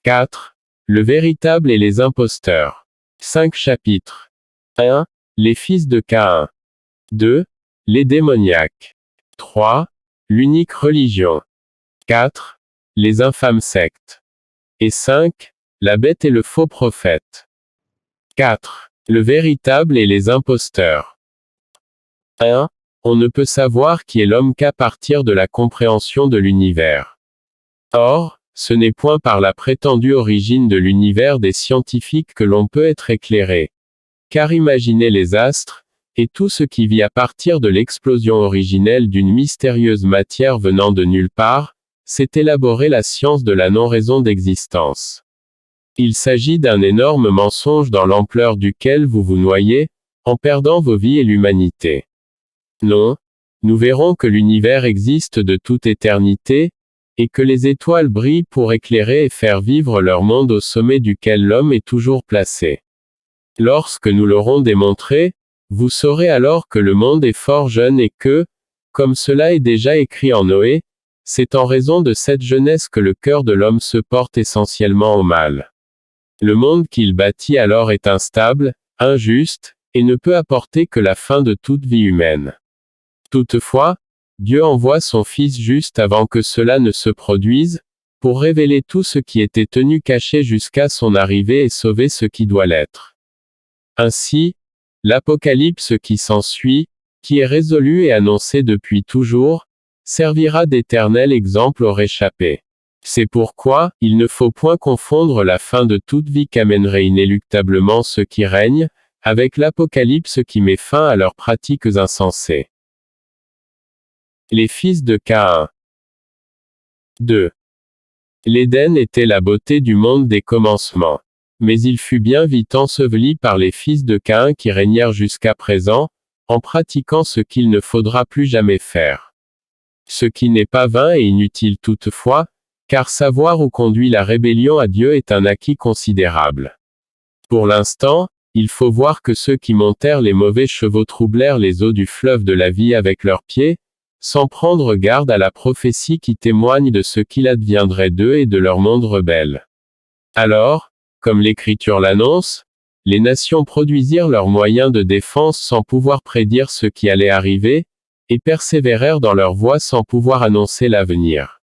4. Le véritable et les imposteurs. 5 chapitres. 1. Les fils de Caïn. 2. Les démoniaques. 3. L'unique religion. 4. Les infâmes sectes. Et 5. La bête et le faux prophète. 4. Le véritable et les imposteurs. 1. On ne peut savoir qui est l'homme qu'à partir de la compréhension de l'univers. Or, ce n'est point par la prétendue origine de l'univers des scientifiques que l'on peut être éclairé. Car imaginer les astres, et tout ce qui vit à partir de l'explosion originelle d'une mystérieuse matière venant de nulle part, c'est élaborer la science de la non-raison d'existence. Il s'agit d'un énorme mensonge dans l'ampleur duquel vous vous noyez, en perdant vos vies et l'humanité. Non, nous verrons que l'univers existe de toute éternité, et que les étoiles brillent pour éclairer et faire vivre leur monde au sommet duquel l'homme est toujours placé. Lorsque nous l'aurons démontré, vous saurez alors que le monde est fort jeune et que, comme cela est déjà écrit en Noé, c'est en raison de cette jeunesse que le cœur de l'homme se porte essentiellement au mal. Le monde qu'il bâtit alors est instable, injuste, et ne peut apporter que la fin de toute vie humaine. Toutefois, Dieu envoie son Fils juste avant que cela ne se produise, pour révéler tout ce qui était tenu caché jusqu'à son arrivée et sauver ce qui doit l'être. Ainsi, l'Apocalypse qui s'ensuit, qui est résolu et annoncé depuis toujours, servira d'éternel exemple aux réchappés. C'est pourquoi, il ne faut point confondre la fin de toute vie qu'amènerait inéluctablement ceux qui règnent, avec l'Apocalypse qui met fin à leurs pratiques insensées. Les fils de Caïn. 2. L'Éden était la beauté du monde des commencements. Mais il fut bien vite enseveli par les fils de Caïn qui régnèrent jusqu'à présent, en pratiquant ce qu'il ne faudra plus jamais faire. Ce qui n'est pas vain et inutile toutefois, car savoir où conduit la rébellion à Dieu est un acquis considérable. Pour l'instant, il faut voir que ceux qui montèrent les mauvais chevaux troublèrent les eaux du fleuve de la vie avec leurs pieds, sans prendre garde à la prophétie qui témoigne de ce qu'il adviendrait d'eux et de leur monde rebelle. Alors, comme l'Écriture l'annonce, les nations produisirent leurs moyens de défense sans pouvoir prédire ce qui allait arriver, et persévérèrent dans leur voie sans pouvoir annoncer l'avenir.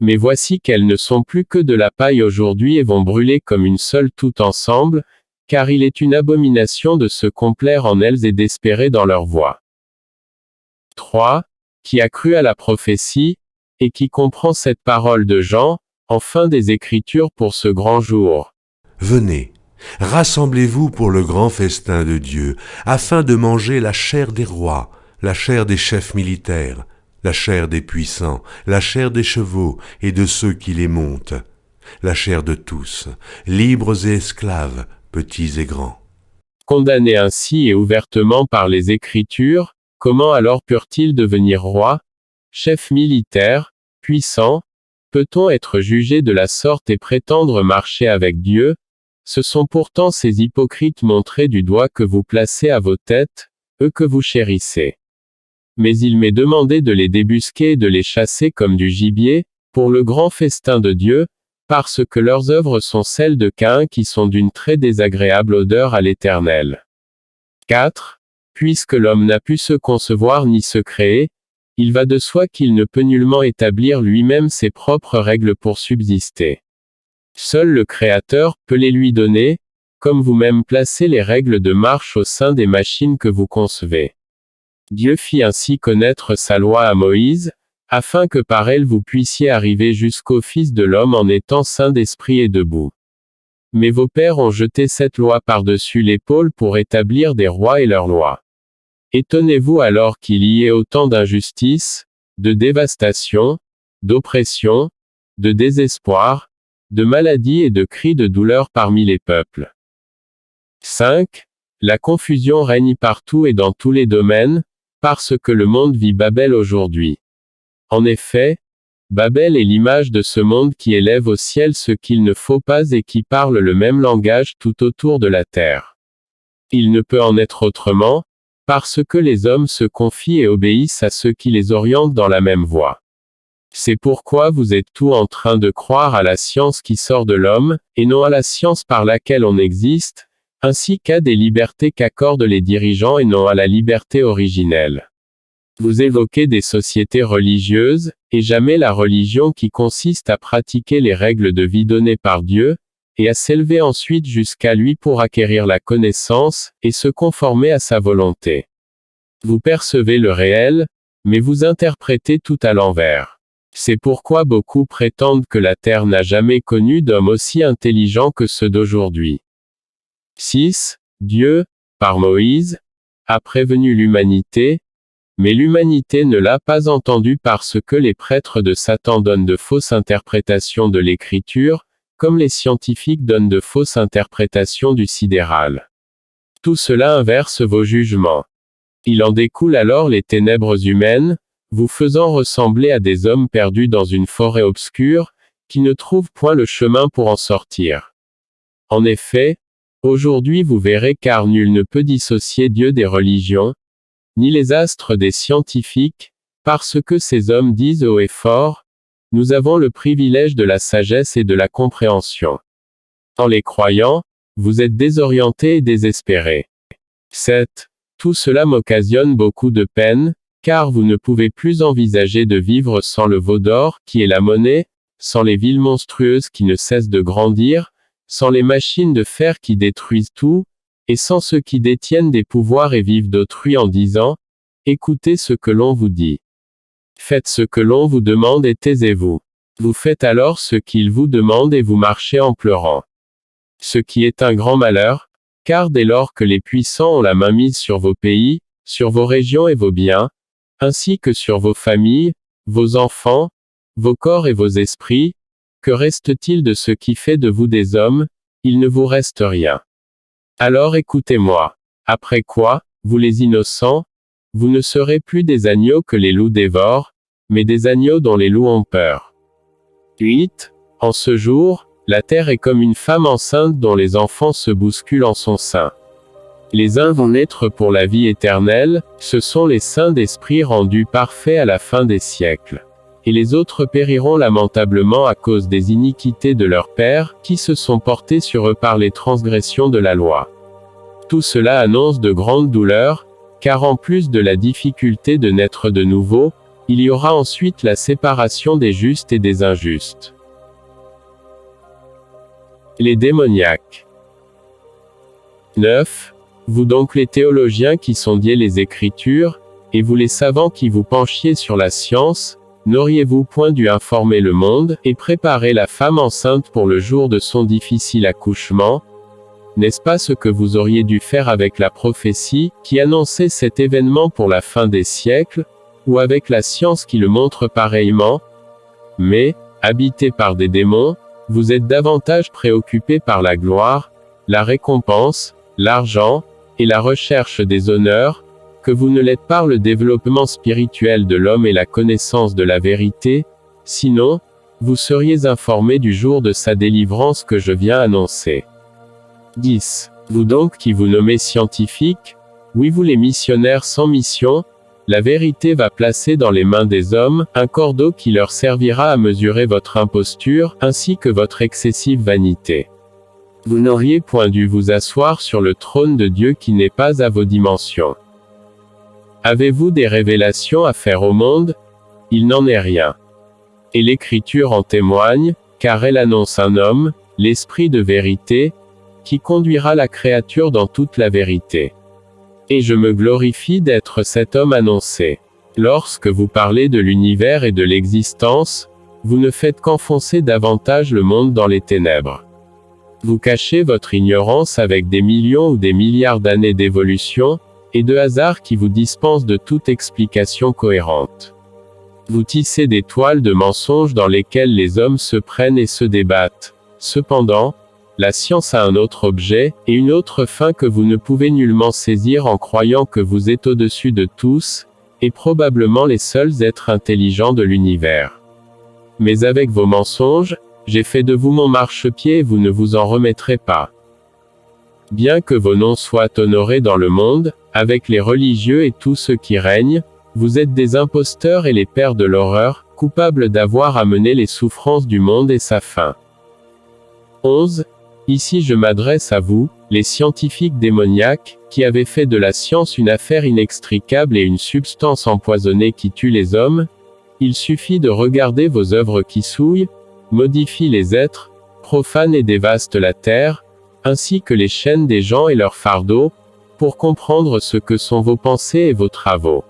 Mais voici qu'elles ne sont plus que de la paille aujourd'hui et vont brûler comme une seule tout ensemble, car il est une abomination de se complaire en elles et d'espérer dans leur voie. 3. Qui a cru à la prophétie, et qui comprend cette parole de Jean, en fin des Écritures pour ce grand jour. Venez, rassemblez-vous pour le grand festin de Dieu, afin de manger la chair des rois, la chair des chefs militaires, la chair des puissants, la chair des chevaux et de ceux qui les montent, la chair de tous, libres et esclaves, petits et grands. Condamnés ainsi et ouvertement par les Écritures, comment alors purent-ils devenir rois, chefs militaires, puissants? Peut-on être jugé de la sorte et prétendre marcher avec Dieu? Ce sont pourtant ces hypocrites montrés du doigt que vous placez à vos têtes, eux que vous chérissez. Mais il m'est demandé de les débusquer et de les chasser comme du gibier, pour le grand festin de Dieu, parce que leurs œuvres sont celles de Caïn qui sont d'une très désagréable odeur à l'Éternel. 4. Puisque l'homme n'a pu se concevoir ni se créer, il va de soi qu'il ne peut nullement établir lui-même ses propres règles pour subsister. Seul le Créateur peut les lui donner, comme vous-même placez les règles de marche au sein des machines que vous concevez. Dieu fit ainsi connaître sa loi à Moïse, afin que par elle vous puissiez arriver jusqu'au Fils de l'homme en étant saint d'esprit et debout. Mais vos pères ont jeté cette loi par-dessus l'épaule pour établir des rois et leurs lois. Étonnez-vous alors qu'il y ait autant d'injustice, de dévastation, d'oppression, de désespoir, de maladie et de cris de douleur parmi les peuples. 5. La confusion règne partout et dans tous les domaines, parce que le monde vit Babel aujourd'hui. En effet, Babel est l'image de ce monde qui élève au ciel ce qu'il ne faut pas et qui parle le même langage tout autour de la terre. Il ne peut en être autrement, parce que les hommes se confient et obéissent à ceux qui les orientent dans la même voie. C'est pourquoi vous êtes tout en train de croire à la science qui sort de l'homme, et non à la science par laquelle on existe, ainsi qu'à des libertés qu'accordent les dirigeants et non à la liberté originelle. Vous évoquez des sociétés religieuses, et jamais la religion qui consiste à pratiquer les règles de vie données par Dieu, et à s'élever ensuite jusqu'à lui pour acquérir la connaissance, et se conformer à sa volonté. Vous percevez le réel, mais vous interprétez tout à l'envers. C'est pourquoi beaucoup prétendent que la Terre n'a jamais connu d'homme aussi intelligent que ceux d'aujourd'hui. 6. Dieu, par Moïse, a prévenu l'humanité, mais l'humanité ne l'a pas entendu parce que les prêtres de Satan donnent de fausses interprétations de l'écriture, comme les scientifiques donnent de fausses interprétations du sidéral. Tout cela inverse vos jugements. Il en découle alors les ténèbres humaines, vous faisant ressembler à des hommes perdus dans une forêt obscure, qui ne trouvent point le chemin pour en sortir. En effet, aujourd'hui vous verrez car nul ne peut dissocier Dieu des religions, ni les astres des scientifiques, parce que ces hommes disent haut et fort, nous avons le privilège de la sagesse et de la compréhension. En les croyant, vous êtes désorientés et désespérés. 7. Tout cela m'occasionne beaucoup de peine, car vous ne pouvez plus envisager de vivre sans le veau d'or, qui est la monnaie, sans les villes monstrueuses qui ne cessent de grandir, sans les machines de fer qui détruisent tout, et sans ceux qui détiennent des pouvoirs et vivent d'autrui en disant, écoutez ce que l'on vous dit. Faites ce que l'on vous demande et taisez-vous. Vous faites alors ce qu'il vous demande et vous marchez en pleurant. Ce qui est un grand malheur, car dès lors que les puissants ont la main mise sur vos pays, sur vos régions et vos biens, ainsi que sur vos familles, vos enfants, vos corps et vos esprits, que reste-t-il de ce qui fait de vous des hommes? Il ne vous reste rien. Alors écoutez-moi. Après quoi, vous les innocents, vous ne serez plus des agneaux que les loups dévorent, mais des agneaux dont les loups ont peur. 8. En ce jour, la terre est comme une femme enceinte dont les enfants se bousculent en son sein. Les uns vont naître pour la vie éternelle, ce sont les saints d'esprit rendus parfaits à la fin des siècles. Et les autres périront lamentablement à cause des iniquités de leurs pères, qui se sont portés sur eux par les transgressions de la loi. Tout cela annonce de grandes douleurs, car en plus de la difficulté de naître de nouveau, il y aura ensuite la séparation des justes et des injustes. Les démoniaques. 9. Vous donc les théologiens qui sondiez les Écritures, et vous les savants qui vous penchiez sur la science, n'auriez-vous point dû informer le monde, et préparer la femme enceinte pour le jour de son difficile accouchement? N'est-ce pas ce que vous auriez dû faire avec la prophétie, qui annonçait cet événement pour la fin des siècles, ou avec la science qui le montre pareillement? Mais, habités par des démons, vous êtes davantage préoccupés par la gloire, la récompense, l'argent, et la recherche des honneurs, que vous ne l'êtes par le développement spirituel de l'homme et la connaissance de la vérité, sinon, vous seriez informés du jour de sa délivrance que je viens annoncer. 10. Vous donc qui vous nommez scientifiques, oui vous les missionnaires sans mission, la vérité va placer dans les mains des hommes un cordeau qui leur servira à mesurer votre imposture, ainsi que votre excessive vanité. Vous n'auriez point dû vous asseoir sur le trône de Dieu qui n'est pas à vos dimensions. Avez-vous des révélations à faire au monde? Il n'en est rien. Et l'Écriture en témoigne, car elle annonce un homme, l'Esprit de vérité, qui conduira la créature dans toute la vérité. Et je me glorifie d'être cet homme annoncé. Lorsque vous parlez de l'univers et de l'existence, vous ne faites qu'enfoncer davantage le monde dans les ténèbres. Vous cachez votre ignorance avec des millions ou des milliards d'années d'évolution, et de hasard qui vous dispensent de toute explication cohérente. Vous tissez des toiles de mensonges dans lesquelles les hommes se prennent et se débattent. Cependant, la science a un autre objet, et une autre fin que vous ne pouvez nullement saisir en croyant que vous êtes au-dessus de tous, et probablement les seuls êtres intelligents de l'univers. Mais avec vos mensonges, j'ai fait de vous mon marchepied et vous ne vous en remettrez pas. Bien que vos noms soient honorés dans le monde, avec les religieux et tous ceux qui règnent, vous êtes des imposteurs et les pères de l'horreur, coupable d'avoir amené les souffrances du monde et sa fin. 11. Ici je m'adresse à vous, les scientifiques démoniaques, qui avez fait de la science une affaire inextricable et une substance empoisonnée qui tue les hommes. Il suffit de regarder vos œuvres qui souillent, modifient les êtres, profanent et dévastent la terre, ainsi que les chaînes des gens et leurs fardeaux, pour comprendre ce que sont vos pensées et vos travaux.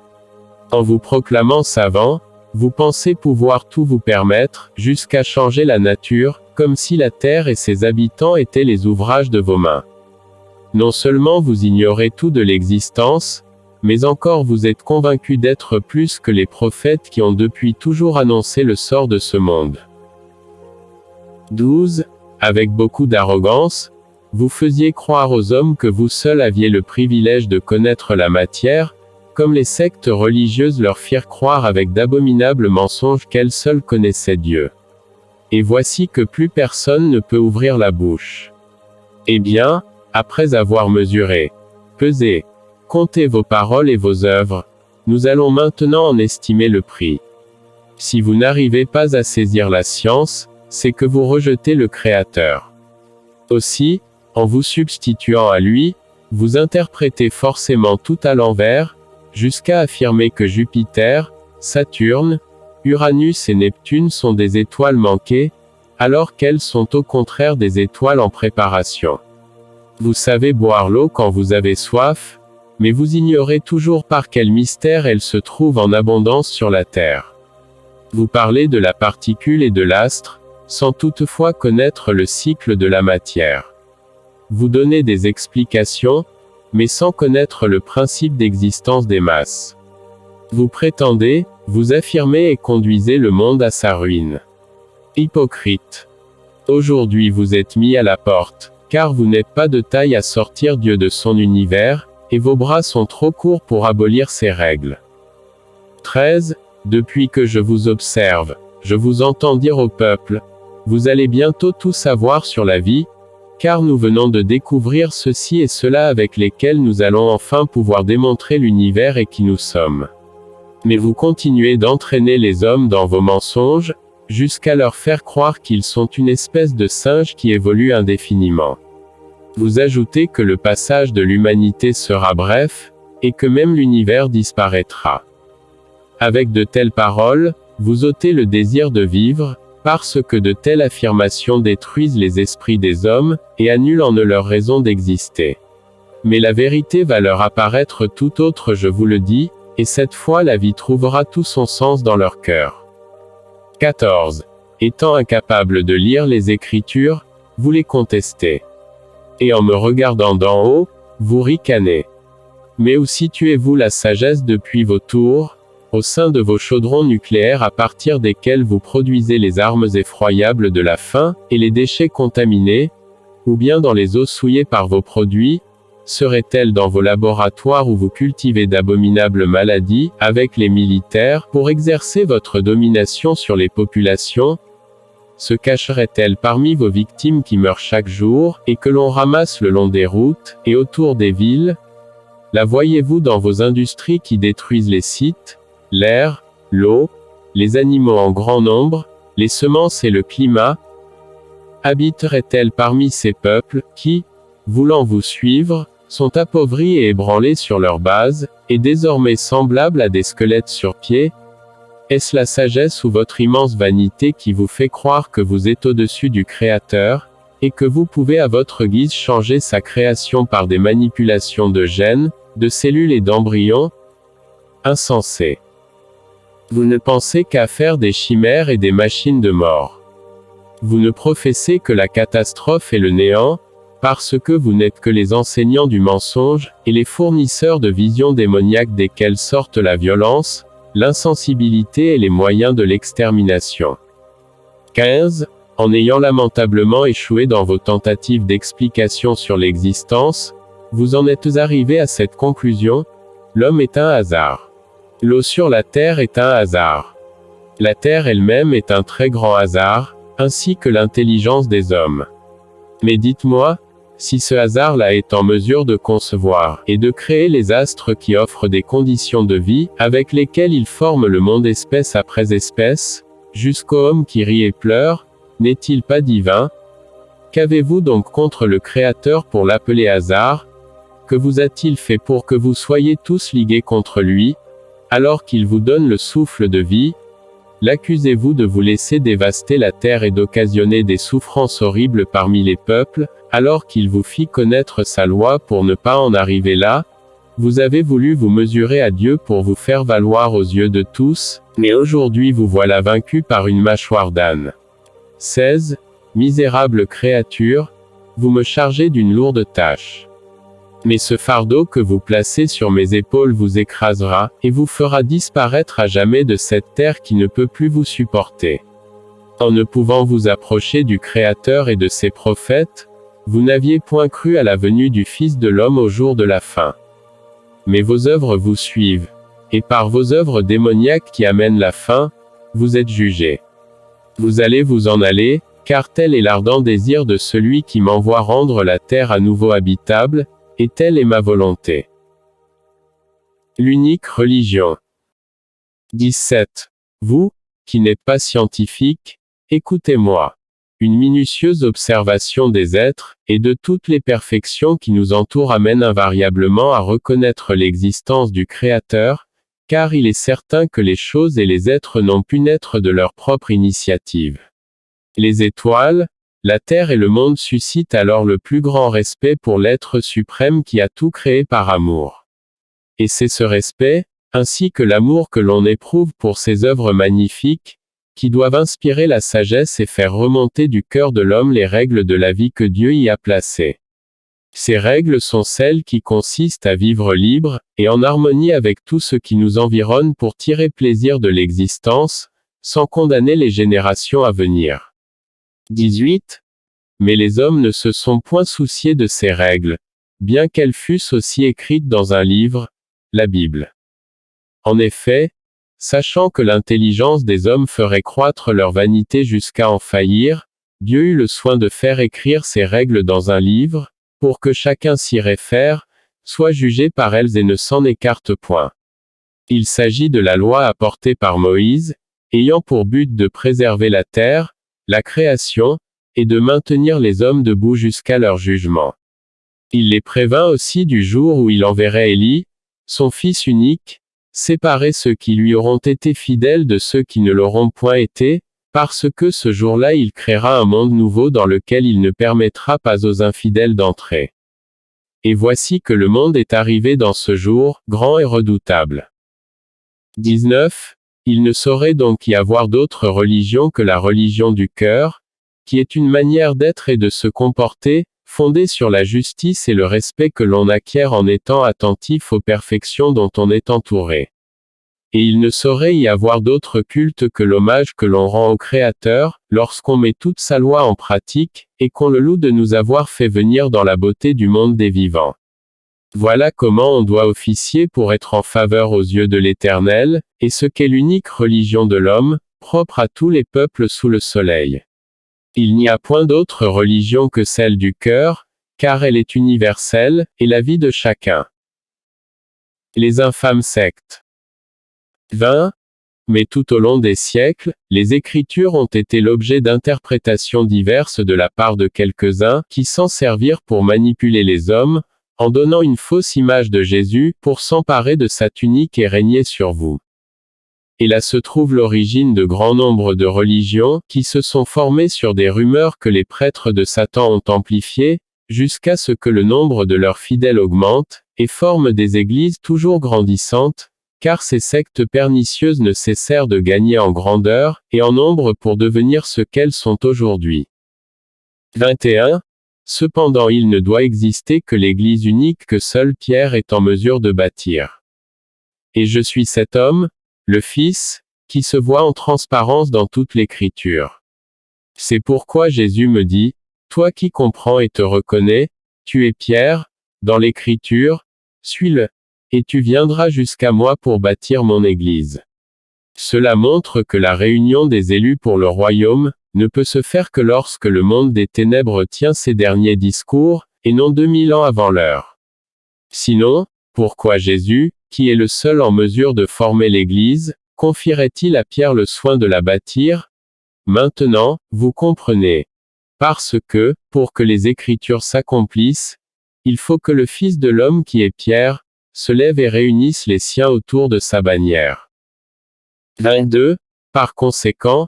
En vous proclamant savant, vous pensez pouvoir tout vous permettre, jusqu'à changer la nature, comme si la terre et ses habitants étaient les ouvrages de vos mains. Non seulement vous ignorez tout de l'existence, mais encore vous êtes convaincus d'être plus que les prophètes qui ont depuis toujours annoncé le sort de ce monde. 12. Avec beaucoup d'arrogance, vous faisiez croire aux hommes que vous seuls aviez le privilège de connaître la matière, comme les sectes religieuses leur firent croire avec d'abominables mensonges qu'elles seules connaissaient Dieu. Et voici que plus personne ne peut ouvrir la bouche. Eh bien, après avoir mesuré, pesé, compté vos paroles et vos œuvres, nous allons maintenant en estimer le prix. Si vous n'arrivez pas à saisir la science, c'est que vous rejetez le Créateur. Aussi, en vous substituant à lui, vous interprétez forcément tout à l'envers, jusqu'à affirmer que Jupiter, Saturne, Uranus et Neptune sont des étoiles manquées, alors qu'elles sont au contraire des étoiles en préparation. Vous savez boire l'eau quand vous avez soif, mais vous ignorez toujours par quel mystère elle se trouve en abondance sur la Terre. Vous parlez de la particule et de l'astre, sans toutefois connaître le cycle de la matière. Vous donnez des explications, mais sans connaître le principe d'existence des masses. Vous prétendez, vous affirmez et conduisez le monde à sa ruine. Hypocrite. Aujourd'hui vous êtes mis à la porte, car vous n'êtes pas de taille à sortir Dieu de son univers, et vos bras sont trop courts pour abolir ses règles. 13. Depuis que je vous observe, je vous entends dire au peuple, vous allez bientôt tout savoir sur la vie, car nous venons de découvrir ceci et cela avec lesquels nous allons enfin pouvoir démontrer l'univers et qui nous sommes. Mais vous continuez d'entraîner les hommes dans vos mensonges, jusqu'à leur faire croire qu'ils sont une espèce de singe qui évolue indéfiniment. Vous ajoutez que le passage de l'humanité sera bref, et que même l'univers disparaîtra. Avec de telles paroles, vous ôtez le désir de vivre, parce que de telles affirmations détruisent les esprits des hommes, et annulent en eux leur raison d'exister. Mais la vérité va leur apparaître tout autre, je vous le dis, et cette fois la vie trouvera tout son sens dans leur cœur. 14. Étant incapable de lire les Écritures, vous les contestez. Et en me regardant d'en haut, vous ricanez. Mais où situez-vous la sagesse depuis vos tours, au sein de vos chaudrons nucléaires à partir desquels vous produisez les armes effroyables de la faim, et les déchets contaminés, ou bien dans les eaux souillées par vos produits, serait-elle dans vos laboratoires où vous cultivez d'abominables maladies, avec les militaires, pour exercer votre domination sur les populations? Se cacherait-elle parmi vos victimes qui meurent chaque jour, et que l'on ramasse le long des routes, et autour des villes? La voyez-vous dans vos industries qui détruisent les sites, l'air, l'eau, les animaux en grand nombre, les semences et le climat? Habiterait-elle parmi ces peuples, qui, voulant vous suivre, sont appauvris et ébranlés sur leur base, et désormais semblables à des squelettes sur pied? Est-ce la sagesse ou votre immense vanité qui vous fait croire que vous êtes au-dessus du Créateur, et que vous pouvez à votre guise changer sa création par des manipulations de gènes, de cellules et d'embryons? Insensé. Vous ne pensez qu'à faire des chimères et des machines de mort. Vous ne professez que la catastrophe et le néant, parce que vous n'êtes que les enseignants du mensonge, et les fournisseurs de visions démoniaques desquelles sortent la violence, l'insensibilité et les moyens de l'extermination. 15. En ayant lamentablement échoué dans vos tentatives d'explication sur l'existence, vous en êtes arrivé à cette conclusion: l'homme est un hasard. L'eau sur la terre est un hasard. La terre elle-même est un très grand hasard, ainsi que l'intelligence des hommes. Mais dites-moi, si ce hasard-là est en mesure de concevoir, et de créer les astres qui offrent des conditions de vie, avec lesquelles il forme le monde espèce après espèce, jusqu'au homme qui rit et pleure, n'est-il pas divin? Qu'avez-vous donc contre le Créateur pour l'appeler hasard? Que vous a-t-il fait pour que vous soyez tous ligués contre lui, alors qu'il vous donne le souffle de vie? L'accusez-vous de vous laisser dévaster la terre et d'occasionner des souffrances horribles parmi les peuples, alors qu'il vous fit connaître sa loi pour ne pas en arriver là? Vous avez voulu vous mesurer à Dieu pour vous faire valoir aux yeux de tous, mais aujourd'hui vous voilà vaincu par une mâchoire d'âne. 16. Misérable créature, vous me chargez d'une lourde tâche. Mais ce fardeau que vous placez sur mes épaules vous écrasera, et vous fera disparaître à jamais de cette terre qui ne peut plus vous supporter. En ne pouvant vous approcher du Créateur et de ses prophètes, vous n'aviez point cru à la venue du Fils de l'homme au jour de la fin. Mais vos œuvres vous suivent, et par vos œuvres démoniaques qui amènent la fin, vous êtes jugés. Vous allez vous en aller, car tel est l'ardent désir de celui qui m'envoie rendre la terre à nouveau habitable, et telle est ma volonté. L'unique religion. 17. Vous, qui n'êtes pas scientifique, écoutez-moi. Une minutieuse observation des êtres, et de toutes les perfections qui nous entourent amène invariablement à reconnaître l'existence du Créateur, car il est certain que les choses et les êtres n'ont pu naître de leur propre initiative. Les étoiles, la terre et le monde suscitent alors le plus grand respect pour l'être suprême qui a tout créé par amour. Et c'est ce respect, ainsi que l'amour que l'on éprouve pour ces œuvres magnifiques, qui doivent inspirer la sagesse et faire remonter du cœur de l'homme les règles de la vie que Dieu y a placées. Ces règles sont celles qui consistent à vivre libre, et en harmonie avec tout ce qui nous environne pour tirer plaisir de l'existence, sans condamner les générations à venir. 18. Mais les hommes ne se sont point souciés de ces règles, bien qu'elles fussent aussi écrites dans un livre, la Bible. En effet, sachant que l'intelligence des hommes ferait croître leur vanité jusqu'à en faillir, Dieu eut le soin de faire écrire ces règles dans un livre, pour que chacun s'y réfère, soit jugé par elles et ne s'en écarte point. Il s'agit de la loi apportée par Moïse, ayant pour but de préserver la terre, la création, et de maintenir les hommes debout jusqu'à leur jugement. Il les prévint aussi du jour où il enverrait Élie, son fils unique, séparer ceux qui lui auront été fidèles de ceux qui ne l'auront point été, parce que ce jour-là il créera un monde nouveau dans lequel il ne permettra pas aux infidèles d'entrer. Et voici que le monde est arrivé dans ce jour, grand et redoutable. 19. Il ne saurait donc y avoir d'autre religion que la religion du cœur, qui est une manière d'être et de se comporter, fondée sur la justice et le respect que l'on acquiert en étant attentif aux perfections dont on est entouré. Et il ne saurait y avoir d'autre culte que l'hommage que l'on rend au Créateur, lorsqu'on met toute sa loi en pratique, et qu'on le loue de nous avoir fait venir dans la beauté du monde des vivants. Voilà comment on doit officier pour être en faveur aux yeux de l'Éternel, et ce qu'est l'unique religion de l'homme, propre à tous les peuples sous le soleil. Il n'y a point d'autre religion que celle du cœur, car elle est universelle, et la vie de chacun. Les infâmes sectes. 20. Mais tout au long des siècles, les Écritures ont été l'objet d'interprétations diverses de la part de quelques-uns, qui s'en servirent pour manipuler les hommes, en donnant une fausse image de Jésus, pour s'emparer de sa tunique et régner sur vous. Et là se trouve l'origine de grand nombre de religions, qui se sont formées sur des rumeurs que les prêtres de Satan ont amplifiées, jusqu'à ce que le nombre de leurs fidèles augmente, et forment des églises toujours grandissantes, car ces sectes pernicieuses ne cessèrent de gagner en grandeur, et en nombre pour devenir ce qu'elles sont aujourd'hui. 21. Cependant il ne doit exister que l'Église unique que seul Pierre est en mesure de bâtir. Et je suis cet homme, le Fils, qui se voit en transparence dans toute l'Écriture. C'est pourquoi Jésus me dit, toi qui comprends et te reconnais, tu es Pierre, dans l'Écriture, suis-le, et tu viendras jusqu'à moi pour bâtir mon Église. Cela montre que la réunion des élus pour le royaume, ne peut se faire que lorsque le monde des ténèbres tient ses derniers discours, et non 2000 ans avant l'heure. Sinon, pourquoi Jésus, qui est le seul en mesure de former l'Église, confierait-il à Pierre le soin de la bâtir, Maintenant, vous comprenez. Parce que, pour que les Écritures s'accomplissent, il faut que le Fils de l'homme qui est Pierre, se lève et réunisse les siens autour de sa bannière. 22. Par conséquent,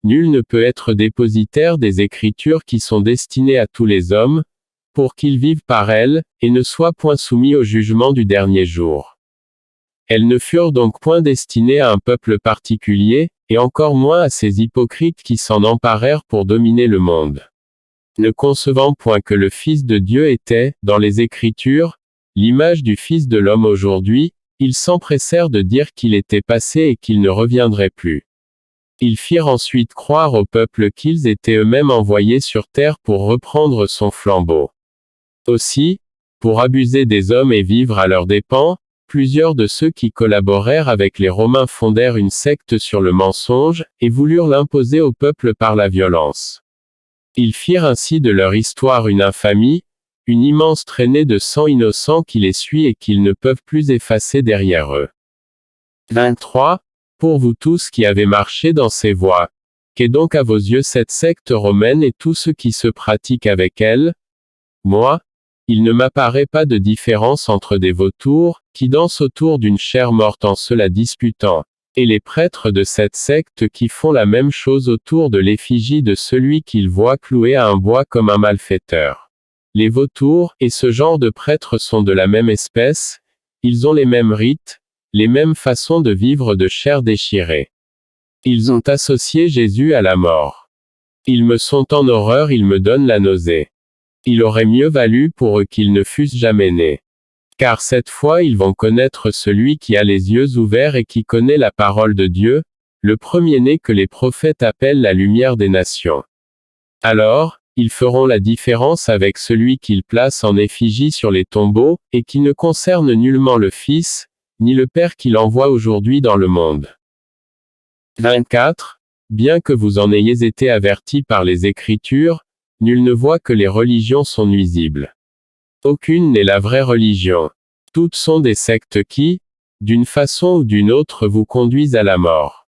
nul ne peut être dépositaire des Écritures qui sont destinées à tous les hommes, pour qu'ils vivent par elles, et ne soient point soumis au jugement du dernier jour. Elles ne furent donc point destinées à un peuple particulier, et encore moins à ces hypocrites qui s'en emparèrent pour dominer le monde. Ne concevant point que le Fils de Dieu était, dans les Écritures, l'image du Fils de l'homme aujourd'hui, ils s'empressèrent de dire qu'il était passé et qu'il ne reviendrait plus. Ils firent ensuite croire au peuple qu'ils étaient eux-mêmes envoyés sur terre pour reprendre son flambeau. Aussi, pour abuser des hommes et vivre à leurs dépens, plusieurs de ceux qui collaborèrent avec les Romains fondèrent une secte sur le mensonge, et voulurent l'imposer au peuple par la violence. Ils firent ainsi de leur histoire une infamie, une immense traînée de sang innocent qui les suit et qu'ils ne peuvent plus effacer derrière eux. 23. Pour vous tous qui avez marché dans ces voies, qu'est donc à vos yeux cette secte romaine et tous ceux qui se pratiquent avec elle? Moi, il ne m'apparaît pas de différence entre des vautours, qui dansent autour d'une chair morte en se la disputant, et les prêtres de cette secte qui font la même chose autour de l'effigie de celui qu'ils voient cloué à un bois comme un malfaiteur. Les vautours, et ce genre de prêtres sont de la même espèce, ils ont les mêmes rites, les mêmes façons de vivre de chair déchirée. Ils ont associé Jésus à la mort. Ils me sont en horreur, ils me donnent la nausée. Il aurait mieux valu pour eux qu'ils ne fussent jamais nés. Car cette fois ils vont connaître celui qui a les yeux ouverts et qui connaît la parole de Dieu, le premier-né que les prophètes appellent la lumière des nations. Alors, ils feront la différence avec celui qu'ils placent en effigie sur les tombeaux, et qui ne concerne nullement le Fils, ni le Père qui l'envoie aujourd'hui dans le monde. 24. Bien que vous en ayez été avertis par les Écritures, nul ne voit que les religions sont nuisibles. Aucune n'est la vraie religion. Toutes sont des sectes qui, d'une façon ou d'une autre, vous conduisent à la mort.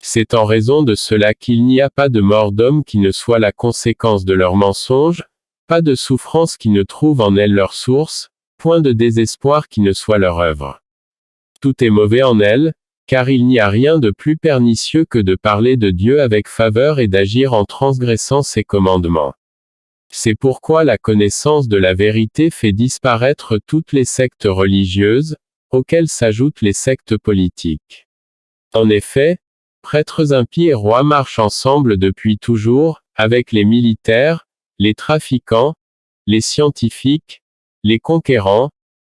C'est en raison de cela qu'il n'y a pas de mort d'homme qui ne soit la conséquence de leurs mensonges, pas de souffrance qui ne trouve en elles leur source, point de désespoir qui ne soit leur œuvre. Tout est mauvais en elles, car il n'y a rien de plus pernicieux que de parler de Dieu avec faveur et d'agir en transgressant ses commandements. C'est pourquoi la connaissance de la vérité fait disparaître toutes les sectes religieuses, auxquelles s'ajoutent les sectes politiques. En effet, prêtres impies et rois marchent ensemble depuis toujours, avec les militaires, les trafiquants, les scientifiques, les conquérants,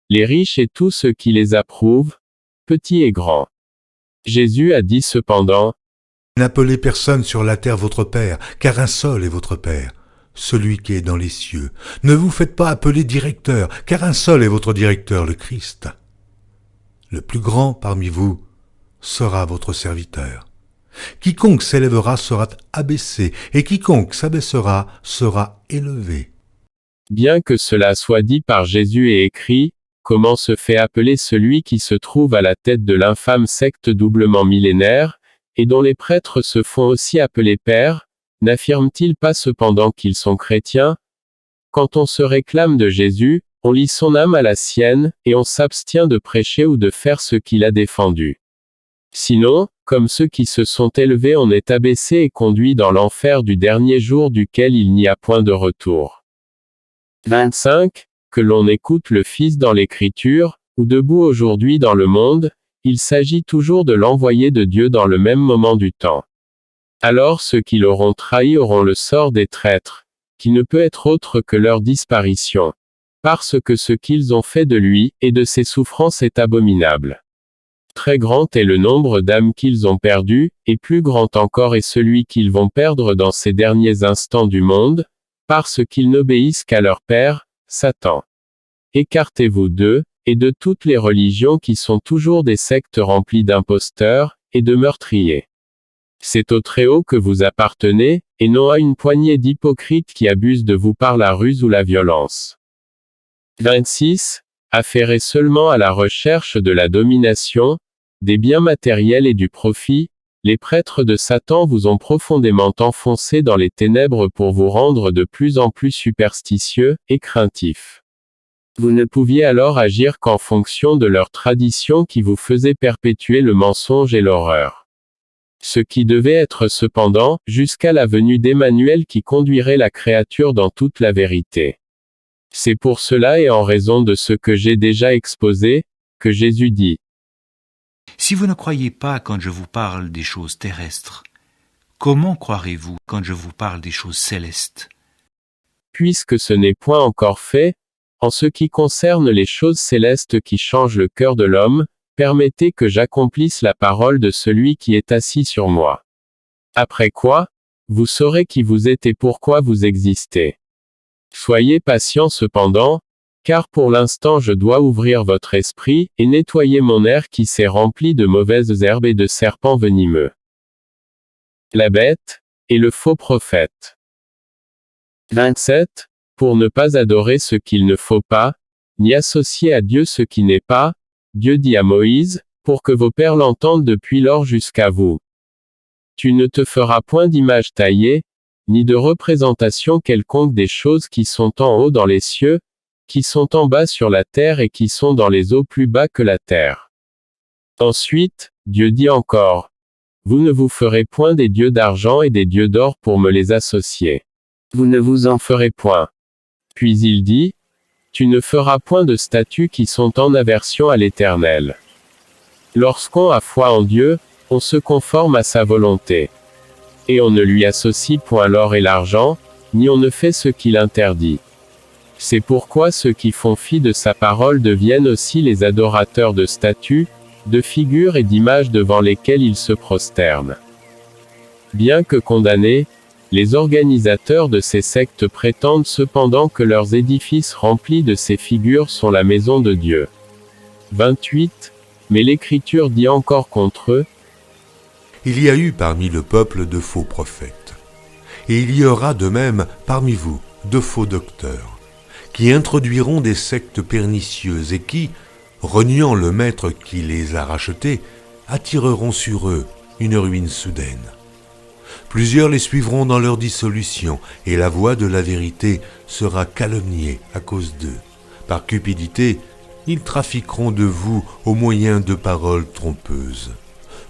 les riches et tous ceux qui les approuvent, petits et grands. Jésus a dit cependant, « N'appelez personne sur la terre votre Père, car un seul est votre Père, celui qui est dans les cieux. Ne vous faites pas appeler directeur, car un seul est votre directeur, le Christ. Le plus grand parmi vous sera votre serviteur. Quiconque s'élèvera sera abaissé, et quiconque s'abaissera sera élevé. » Bien que cela soit dit par Jésus et écrit, comment se fait appeler celui qui se trouve à la tête de l'infâme secte doublement millénaire, et dont les prêtres se font aussi appeler pères, n'affirment-ils pas cependant qu'ils sont chrétiens? Quand on se réclame de Jésus, on lie son âme à la sienne, et on s'abstient de prêcher ou de faire ce qu'il a défendu. Sinon, comme ceux qui se sont élevés, on est abaissé et conduit dans l'enfer du dernier jour duquel il n'y a point de retour. 25. Que l'on écoute le Fils dans l'Écriture, ou debout aujourd'hui dans le monde, il s'agit toujours de l'envoyé de Dieu dans le même moment du temps. Alors ceux qui l'auront trahi auront le sort des traîtres, qui ne peut être autre que leur disparition. Parce que ce qu'ils ont fait de lui, et de ses souffrances est abominable. Très grand est le nombre d'âmes qu'ils ont perdues, et plus grand encore est celui qu'ils vont perdre dans ces derniers instants du monde, parce qu'ils n'obéissent qu'à leur père, Satan. Écartez-vous d'eux, et de toutes les religions qui sont toujours des sectes remplies d'imposteurs, et de meurtriers. C'est au Très-Haut que vous appartenez, et non à une poignée d'hypocrites qui abusent de vous par la ruse ou la violence. 26. Affairés seulement à la recherche de la domination, des biens matériels et du profit, les prêtres de Satan vous ont profondément enfoncé dans les ténèbres pour vous rendre de plus en plus superstitieux et craintifs. Vous ne pouviez alors agir qu'en fonction de leur tradition qui vous faisait perpétuer le mensonge et l'horreur. Ce qui devait être cependant, jusqu'à la venue d'Emmanuel qui conduirait la créature dans toute la vérité. C'est pour cela et en raison de ce que j'ai déjà exposé, que Jésus dit. Si vous ne croyez pas quand je vous parle des choses terrestres, comment croirez-vous quand je vous parle des choses célestes? Puisque ce n'est point encore fait, en ce qui concerne les choses célestes qui changent le cœur de l'homme, permettez que j'accomplisse la parole de celui qui est assis sur moi. Après quoi, vous saurez qui vous êtes et pourquoi vous existez. Soyez patient cependant, car pour l'instant je dois ouvrir votre esprit, et nettoyer mon air qui s'est rempli de mauvaises herbes et de serpents venimeux. La bête, et le faux prophète. 27. Pour ne pas adorer ce qu'il ne faut pas, ni associer à Dieu ce qui n'est pas, Dieu dit à Moïse, pour que vos pères l'entendent depuis lors jusqu'à vous. Tu ne te feras point d'image taillée, ni de représentation quelconque des choses qui sont en haut dans les cieux, qui sont en bas sur la terre et qui sont dans les eaux plus bas que la terre. Ensuite, Dieu dit encore, vous ne vous ferez point des dieux d'argent et des dieux d'or pour me les associer. Vous ne vous en ferez point. Puis il dit, tu ne feras point de statues qui sont en aversion à l'Éternel. Lorsqu'on a foi en Dieu, on se conforme à sa volonté. Et on ne lui associe point l'or et l'argent, ni on ne fait ce qu'il interdit. C'est pourquoi ceux qui font fi de sa parole deviennent aussi les adorateurs de statues, de figures et d'images devant lesquelles ils se prosternent. Bien que condamnés, les organisateurs de ces sectes prétendent cependant que leurs édifices remplis de ces figures sont la maison de Dieu. 28. Mais l'Écriture dit encore contre eux, il y a eu parmi le peuple de faux prophètes. Et il y aura de même parmi vous de faux docteurs, qui introduiront des sectes pernicieuses et qui, reniant le maître qui les a rachetés, attireront sur eux une ruine soudaine. Plusieurs les suivront dans leur dissolution, et la voie de la vérité sera calomniée à cause d'eux. Par cupidité, ils trafiqueront de vous au moyen de paroles trompeuses.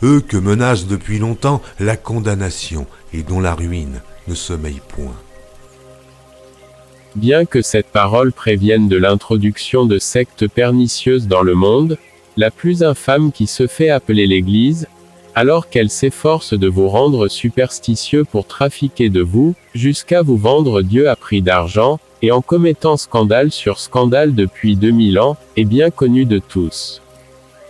Eux que menace depuis longtemps la condamnation et dont la ruine ne sommeille point. Bien que cette parole prévienne de l'introduction de sectes pernicieuses dans le monde, la plus infâme qui se fait appeler l'Église, alors qu'elle s'efforce de vous rendre superstitieux pour trafiquer de vous, jusqu'à vous vendre Dieu à prix d'argent, et en commettant scandale sur scandale depuis 2000 ans, est bien connue de tous.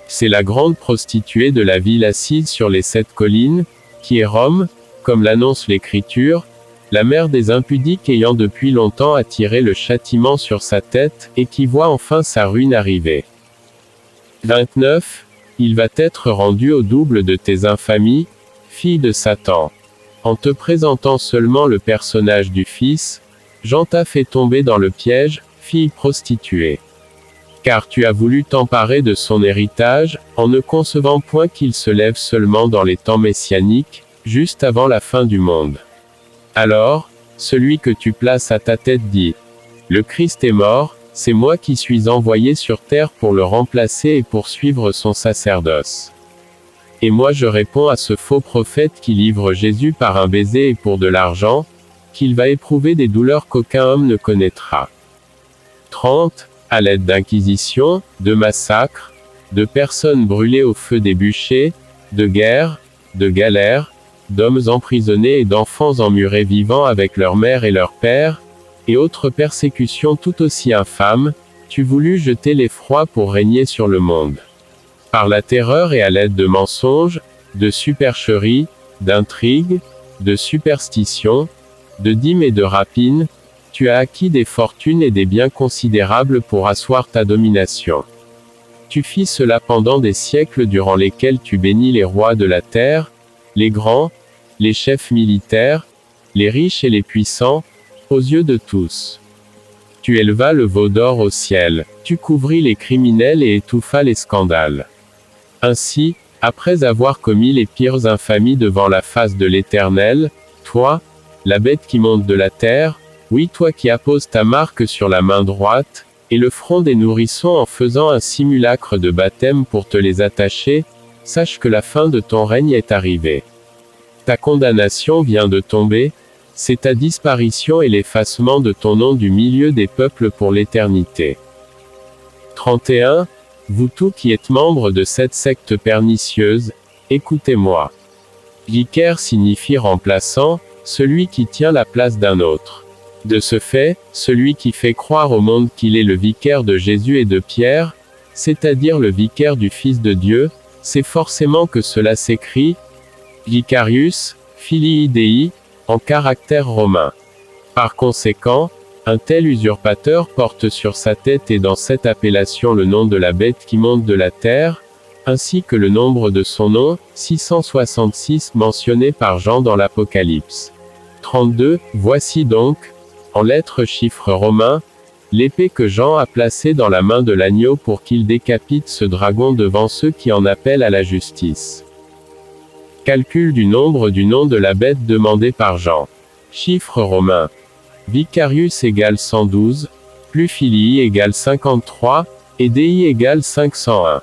C'est la grande prostituée de la ville assise sur les 7 collines, qui est Rome, comme l'annonce l'Écriture, la mère des impudiques ayant depuis longtemps attiré le châtiment sur sa tête, et qui voit enfin sa ruine arriver. 29. Il va être rendu au double de tes infamies, fille de Satan. En te présentant seulement le personnage du Fils, Jean t'a fait tomber dans le piège, fille prostituée. Car tu as voulu t'emparer de son héritage, en ne concevant point qu'il se lève seulement dans les temps messianiques, juste avant la fin du monde. Alors, celui que tu places à ta tête dit, le Christ est mort, c'est moi qui suis envoyé sur terre pour le remplacer et poursuivre son sacerdoce. Et moi je réponds à ce faux prophète qui livre Jésus par un baiser et pour de l'argent, qu'il va éprouver des douleurs qu'aucun homme ne connaîtra. 30. À l'aide d'inquisitions, de massacres, de personnes brûlées au feu des bûchers, de guerres, de galères, d'hommes emprisonnés et d'enfants emmurés vivants avec leur mère et leur père, et autres persécutions tout aussi infâmes, tu voulus jeter l'effroi pour régner sur le monde. Par la terreur et à l'aide de mensonges, de supercheries, d'intrigues, de superstitions, de dîmes et de rapines, tu as acquis des fortunes et des biens considérables pour asseoir ta domination. Tu fis cela pendant des siècles durant lesquels tu bénis les rois de la terre, les grands, les chefs militaires, les riches et les puissants, aux yeux de tous. Tu élevas le veau d'or au ciel, tu couvris les criminels et étouffas les scandales. Ainsi, Après avoir commis les pires infamies devant la face de l'Éternel, toi, la bête qui monte de la terre, oui toi qui apposes ta marque sur la main droite, et le front des nourrissons en faisant un simulacre de baptême pour te les attacher, sache que la fin de ton règne est arrivée. Ta condamnation vient de tomber, c'est ta disparition et l'effacement de ton nom du milieu des peuples pour l'éternité. 31. Vous tous qui êtes membres de cette secte pernicieuse, écoutez-moi. Vicaire signifie remplaçant, celui qui tient la place d'un autre. De ce fait, celui qui fait croire au monde qu'il est le vicaire de Jésus et de Pierre, c'est-à-dire le vicaire du Fils de Dieu, c'est forcément que cela s'écrit Vicarius, Filii Dei, en caractère romain. Par conséquent, un tel usurpateur porte sur sa tête et dans cette appellation le nom de la bête qui monte de la terre, ainsi que le nombre de son nom, 666 mentionné par Jean dans l'Apocalypse. 32. Voici donc, en lettres chiffres romains, l'épée que Jean a placée dans la main de l'agneau pour qu'il décapite ce dragon devant ceux qui en appellent à la justice. Calcul du nombre du nom de la bête demandé par Jean. Chiffres romains. Vicarius égale 112, plus Filii égale 53, et Dei égale 501.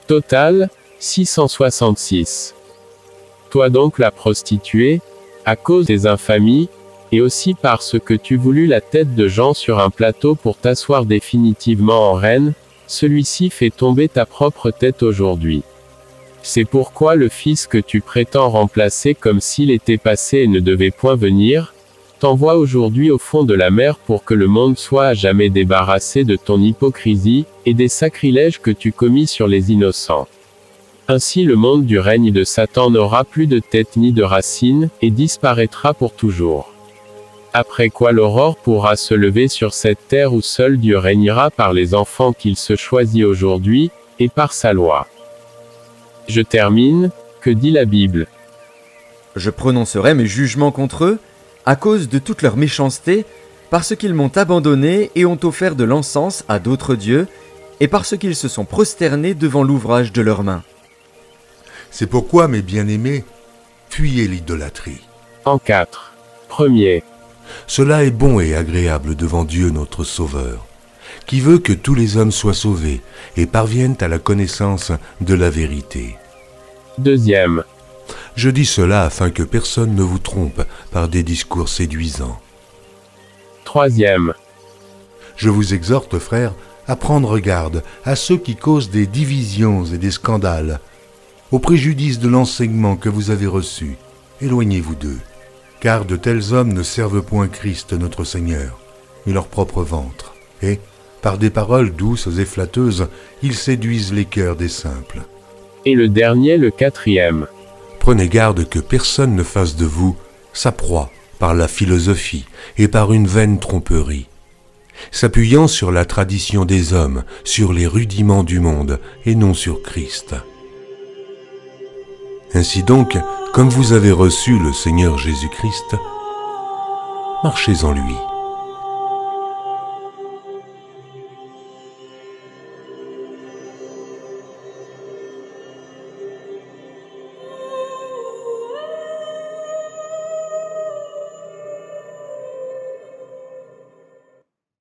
Total, 666. Toi donc la prostituée, à cause des infamies, et aussi parce que tu voulus la tête de Jean sur un plateau pour t'asseoir définitivement en reine, celui-ci fait tomber ta propre tête aujourd'hui. C'est pourquoi le Fils que tu prétends remplacer comme s'il était passé et ne devait point venir, t'envoie aujourd'hui au fond de la mer pour que le monde soit à jamais débarrassé de ton hypocrisie, et des sacrilèges que tu commis sur les innocents. Ainsi le monde du règne de Satan n'aura plus de tête ni de racine, et disparaîtra pour toujours. Après quoi l'aurore pourra se lever sur cette terre où seul Dieu régnera par les enfants qu'il se choisit aujourd'hui, et par sa loi. Je termine, que dit la Bible? Je prononcerai mes jugements contre eux, à cause de toute leur méchanceté, parce qu'ils m'ont abandonné et ont offert de l'encens à d'autres dieux, et parce qu'ils se sont prosternés devant l'ouvrage de leurs mains. C'est pourquoi, mes bien-aimés, fuyez l'idolâtrie. En 4. Premier. Cela est bon et agréable devant Dieu notre Sauveur, qui veut que tous les hommes soient sauvés et parviennent à la connaissance de la vérité. Deuxième. Je dis cela afin que personne ne vous trompe par des discours séduisants. Troisième. Je vous exhorte, frères, à prendre garde à ceux qui causent des divisions et des scandales, au préjudice de l'enseignement que vous avez reçu. Éloignez-vous d'eux, car de tels hommes ne servent point Christ notre Seigneur, mais leur propre ventre, et, par des paroles douces et flatteuses, ils séduisent les cœurs des simples. Et le dernier, le quatrième. Prenez garde que personne ne fasse de vous sa proie par la philosophie et par une vaine tromperie, s'appuyant sur la tradition des hommes, sur les rudiments du monde et non sur Christ. Ainsi donc, comme vous avez reçu le Seigneur Jésus-Christ, marchez en lui.